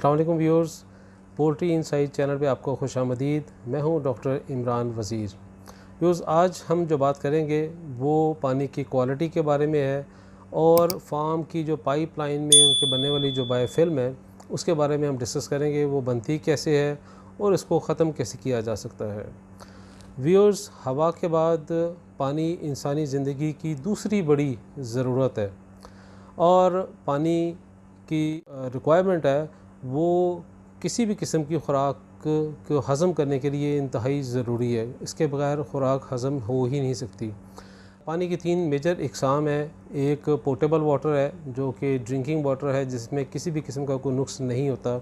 अस्सलाम वालेकुम viewers, poultry insight channel पे आपको खुशामदीद। मैं हूं डॉक्टर इमरान वज़ीर। व्यूअर्स, आज हम जो बात करेंगे वो पानी की क्वालिटी के बारे में है और फार्म की जो पाइपलाइन में उनके बनने वाली जो बायोफिल्म है उसके बारे में हम डिस्कस करेंगे। वो बनती कैसे है और इसको ख़त्म कैसे किया जा सकता है। व्यूअर्स, हवा के बाद पानी इंसानी ज़िंदगी की दूसरी बड़ी ज़रूरत है और पानी की रिक्वायरमेंट है वो किसी भी किस्म की ख़ुराक को हज़म करने के लिए इंतहाई ज़रूरी है। इसके बगैर ख़ुराक हज़म हो ही नहीं सकती। पानी की 3 मेजर इकसाम है। एक पोर्टेबल वाटर है जो कि ड्रिंकिंग वाटर है, जिसमें किसी भी किस्म का कोई नुक्स नहीं होता।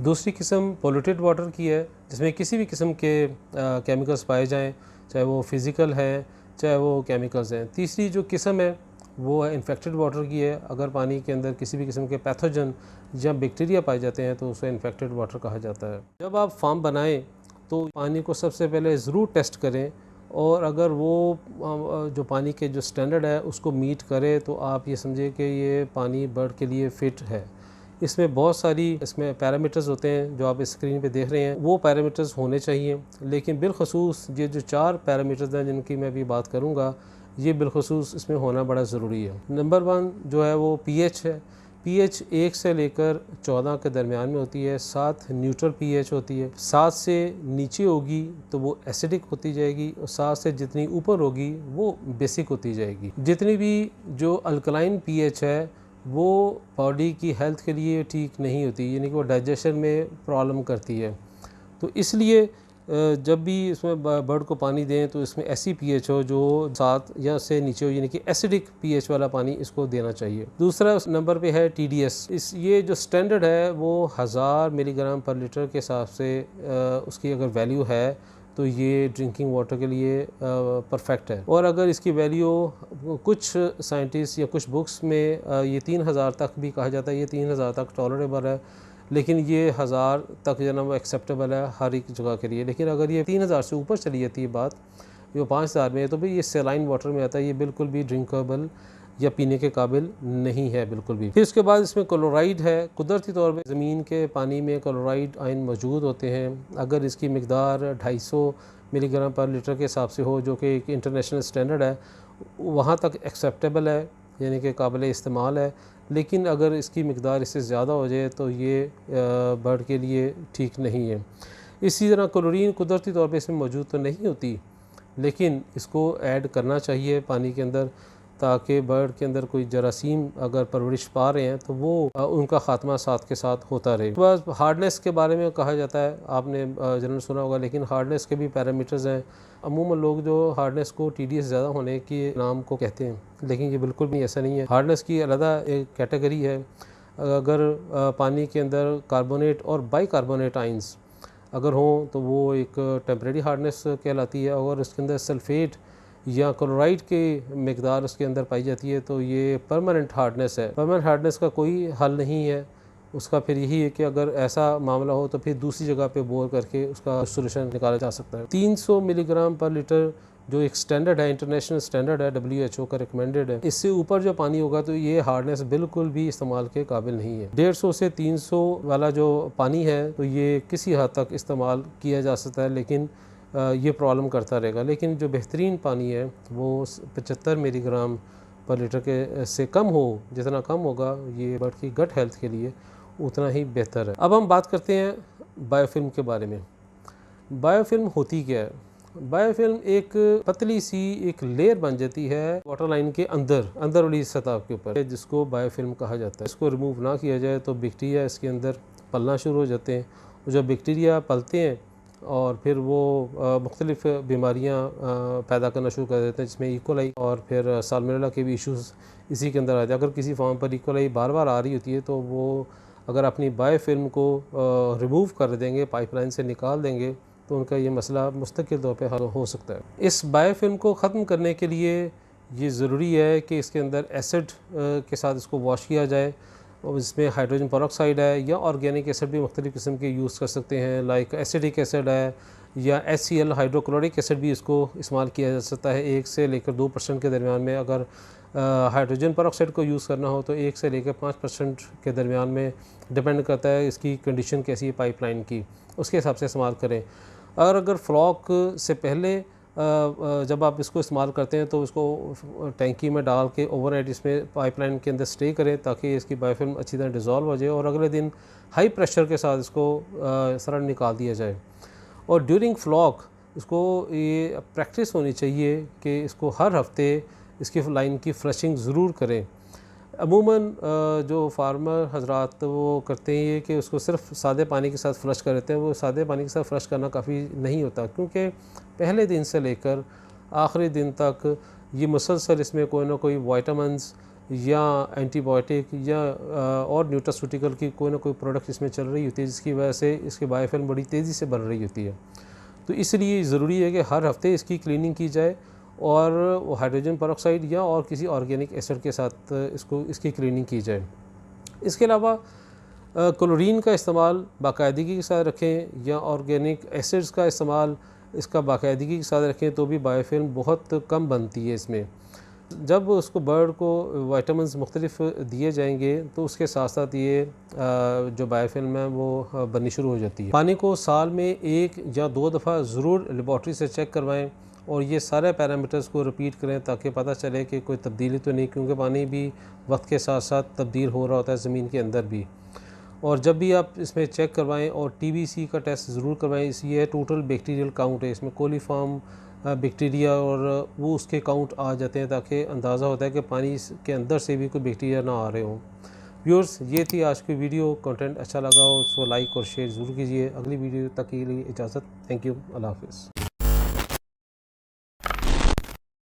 दूसरी किस्म पोल्यूटेड वाटर की है, जिसमें किसी भी किस्म के केमिकल्स पाए जाएं, चाहे वो फ़िज़िकल है चाहे वो केमिकल्स हैं। तीसरी जो किस्म है वो है इन्फेक्टेड वाटर की है। अगर पानी के अंदर किसी भी किस्म के पैथोजन या बैक्टीरिया पाए जाते हैं तो उसे इन्फेक्टेड वाटर कहा जाता है। जब आप फार्म बनाएं तो पानी को सबसे पहले ज़रूर टेस्ट करें और अगर वो जो पानी के जो स्टैंडर्ड है उसको मीट करे तो आप ये समझें कि ये पानी बर्ड के लिए फ़िट है। इसमें बहुत सारी पैरामीटर्स होते हैं जो आप स्क्रीन पे देख रहे हैं, वो पैरामीटर्स होने चाहिए। लेकिन बिलखसूस ये जो 4 पैरामीटर्स हैं जिनकी मैं अभी बात करूँगा, ये बिलखसूस इसमें होना बड़ा ज़रूरी है। नंबर 1 जो है वो पीएच है। पीएच 1 से लेकर 14 के दरमियान में होती है। 7 न्यूट्रल पीएच होती है। 7 से नीचे होगी तो वो एसिडिक होती जाएगी और 7 से जितनी ऊपर होगी वो बेसिक होती जाएगी। जितनी भी जो अल्कलाइन पीएच है वो बॉडी की हेल्थ के लिए ठीक नहीं होती, यानी कि वो डाइजेशन में प्रॉब्लम करती है। तो इसलिए जब भी इसमें बर्ड को पानी दें तो इसमें ऐसी पीएच हो जो 7 या से नीचे हो, यानी कि एसिडिक पीएच वाला पानी इसको देना चाहिए। दूसरा नंबर पे है टीडीएस। ये जो स्टैंडर्ड है वो 1000 मिलीग्राम पर लीटर के हिसाब से उसकी अगर वैल्यू है तो ये ड्रिंकिंग वाटर के लिए परफेक्ट है। और अगर इसकी वैल्यू कुछ साइंटिस्ट या कुछ बुक्स में ये 3000 तक भी कहा जाता है, ये 3000 तक टॉलरेबल है, लेकिन ये 1000 तक जो ना वो एक्सेप्टेबल है हर एक जगह के लिए। लेकिन अगर ये 3000 से ऊपर चली जाती है बात, जो 5000 में है, तो भाई ये सेलाइन वाटर में आता है, ये बिल्कुल भी ड्रिंकेबल या पीने के काबिल नहीं है बिल्कुल भी। फिर उसके बाद इसमें क्लोराइड है। कुदरती तौर पे ज़मीन के पानी में क्लोराइड आयन मौजूद होते हैं। अगर इसकी मकदार 250 मिलीग्राम पर लीटर के हिसाब से हो, जो कि एक इंटरनेशनल स्टैंडर्ड है, वहाँ तक एक्सेप्टेबल है, यानी कि काबिल इस्तेमाल है। लेकिन अगर इसकी मकदार इससे ज़्यादा हो जाए तो ये बर्ड के लिए ठीक नहीं है। इसी तरह क्लोरीन कुदरती तौर पे इसमें मौजूद तो नहीं होती, लेकिन इसको ऐड करना चाहिए पानी के अंदर, ताकि बर्ड के अंदर कोई जरासीम अगर परवरिश पा रहे हैं तो वो उनका ख़ात्मा साथ के साथ होता रहे। बस हार्डनेस के बारे में कहा जाता है, आपने जनरल सुना होगा, लेकिन हार्डनेस के भी पैरामीटर्स हैं। अमूमन लोग जो हार्डनेस को टीडीएस ज़्यादा होने के नाम को कहते हैं, लेकिन ये बिल्कुल भी ऐसा नहीं है। हार्डनेस की अलग एक कैटेगरी है। अगर पानी के अंदर कार्बोनेट और बाइकार्बोनेट आइंस अगर हों तो वो एक टेम्परेरी हार्डनेस कहलाती है। और इसके अंदर सल्फेट या क्लोराइड की मकदार उसके अंदर पाई जाती है तो ये परमानेंट हार्डनेस है। परमानेंट हार्डनेस का कोई हल नहीं है उसका। फिर यही है कि अगर ऐसा मामला हो तो फिर दूसरी जगह पे बोर करके उसका सोल्यूशन निकाला जा सकता है। 300 मिलीग्राम पर लीटर जो एक स्टैंडर्ड है, इंटरनेशनल स्टैंडर्ड है, WHO का रिकमेंडेड है। इससे ऊपर जो पानी होगा तो ये हार्डनेस बिल्कुल भी इस्तेमाल के काबिल नहीं है। 150 से 300 वाला जो पानी है तो ये किसी हद तक इस्तेमाल किया जा सकता है, लेकिन ये प्रॉब्लम करता रहेगा। लेकिन जो बेहतरीन पानी है वो 75 मिलीग्राम पर लीटर के से कम हो। जितना कम होगा ये बर्ड की गट हेल्थ के लिए उतना ही बेहतर है। अब हम बात करते हैं बायोफिल्म के बारे में। बायोफिल्म होती क्या है? बायोफिल्म एक पतली सी एक लेयर बन जाती है वाटर लाइन के अंदर वाली सतह के ऊपर, जिसको बायोफिल्म कहा जाता है। इसको रिमूव ना किया जाए तो बैक्टीरिया इसके अंदर पलना शुरू हो जाते हैं। जब बैक्टीरिया पलते हैं और फिर वो मुख्तलिफ़ बीमारियाँ पैदा करना शुरू कर देते हैं, जिसमें इकोलाई और फिर साल्मोनेला के भी इश्यूज़ इसी के अंदर आते हैं। अगर किसी फार्म पर इकोलाई बार बार आ रही होती है तो वो अगर अपनी बायोफिल्म को रिमूव कर देंगे, पाइपलाइन से निकाल देंगे, तो उनका ये मसला मुस्तकिल तौर पे हल हो सकता है। इस बायोफिल्म को ख़त्म करने के लिए ये ज़रूरी है कि इसके अंदर एसिड के साथ इसको वॉश किया जाए। और इसमें हाइड्रोजन पेरोक्साइड है या ऑर्गेनिक एसिड भी मुख्तलिफ़ किस्म के यूज़ कर सकते हैं, लाइक एसिडिक एसिड है या HCl हाइड्रोक्लोरिक एसिड भी इसको इस्तेमाल किया जा सकता है। 1 से लेकर 2% के दरमियान में अगर हाइड्रोजन परऑक्साइड को यूज़ करना हो तो 1 से लेकर 5% के दरमियान में, डिपेंड करता है इसकी कंडीशन कैसी है पाइपलाइन की, उसके हिसाब से इस्तेमाल करें। और अगर फ्लॉक से पहले जब आप इसको इस्तेमाल करते हैं तो इसको टैंकी में डाल के ओवरनाइट इसमें पाइपलाइन के अंदर स्टे करें ताकि इसकी बायोफिल्म अच्छी तरह डिज़ोल्व हो जाए और अगले दिन हाई प्रेशर के साथ इसको सरल निकाल दिया जाए। और ड्यूरिंग फ्लॉक इसको ये प्रैक्टिस होनी चाहिए कि इसको हर हफ्ते इसकी लाइन की फ्लशिंग ज़रूर करें। अमूमन जो फार्मर हजरात वो करते हैं ये कि उसको सिर्फ सादे पानी के साथ फ़्लश कर देते हैं। वो सादे पानी के साथ फ़्लश करना काफ़ी नहीं होता, क्योंकि पहले दिन से लेकर आखिरी दिन तक ये मुसलसल इसमें कोई ना कोई विटामिन्स या एंटीबायोटिक या और न्यूट्रास्यूटिकल की कोई ना कोई प्रोडक्ट इसमें चल रही होती है, जिसकी वजह से इसकी बायोफिल्म बड़ी तेज़ी से बन रही होती है। तो इसलिए ज़रूरी है कि हर हफ्ते इसकी क्लीनिंग की जाए और हाइड्रोजन परऑक्साइड या और किसी ऑर्गेनिक एसिड के साथ इसकी क्लीनिंग की जाए। इसके अलावा क्लोरीन का इस्तेमाल बाकायदगी के साथ रखें या ऑर्गेनिक एसिड्स का इस्तेमाल इसका बाकायदगी के साथ रखें तो भी बायोफिल्म बहुत कम बनती है इसमें। जब उसको बर्ड को विटामिन्स मुख्तलिफ दिए जाएंगे तो उसके साथ साथ ये जो बायोफिल्म है वो बननी शुरू हो जाती है। पानी को साल में 1 या 2 दफ़ा ज़रूर लेबॉर्ट्री से चेक करवाएं और ये सारे पैरामीटर्स को रिपीट करें ताकि पता चले कि कोई तब्दीली तो नहीं, क्योंकि पानी भी वक्त के साथ साथ तब्दील हो रहा होता है ज़मीन के अंदर भी। और जब भी आप इसमें चेक करवाएं और TBC का टेस्ट ज़रूर करवाएं। ये टोटल बैक्टीरियल काउंट है, इसमें कोलीफॉर्म बैक्टीरिया और वो उसके काउंट आ जाते हैं ताकि अंदाज़ा होता है कि पानी के अंदर से भी कोई बैक्टीरिया ना आ रहे हों। व्यूअर्स, ये थी आज की वीडियो। कंटेंट अच्छा लगा हो उसको लाइक और शेयर ज़रूर कीजिए। अगली वीडियो तक के लिए इजाज़त। Thank you. अल्लाह हाफ़िज़।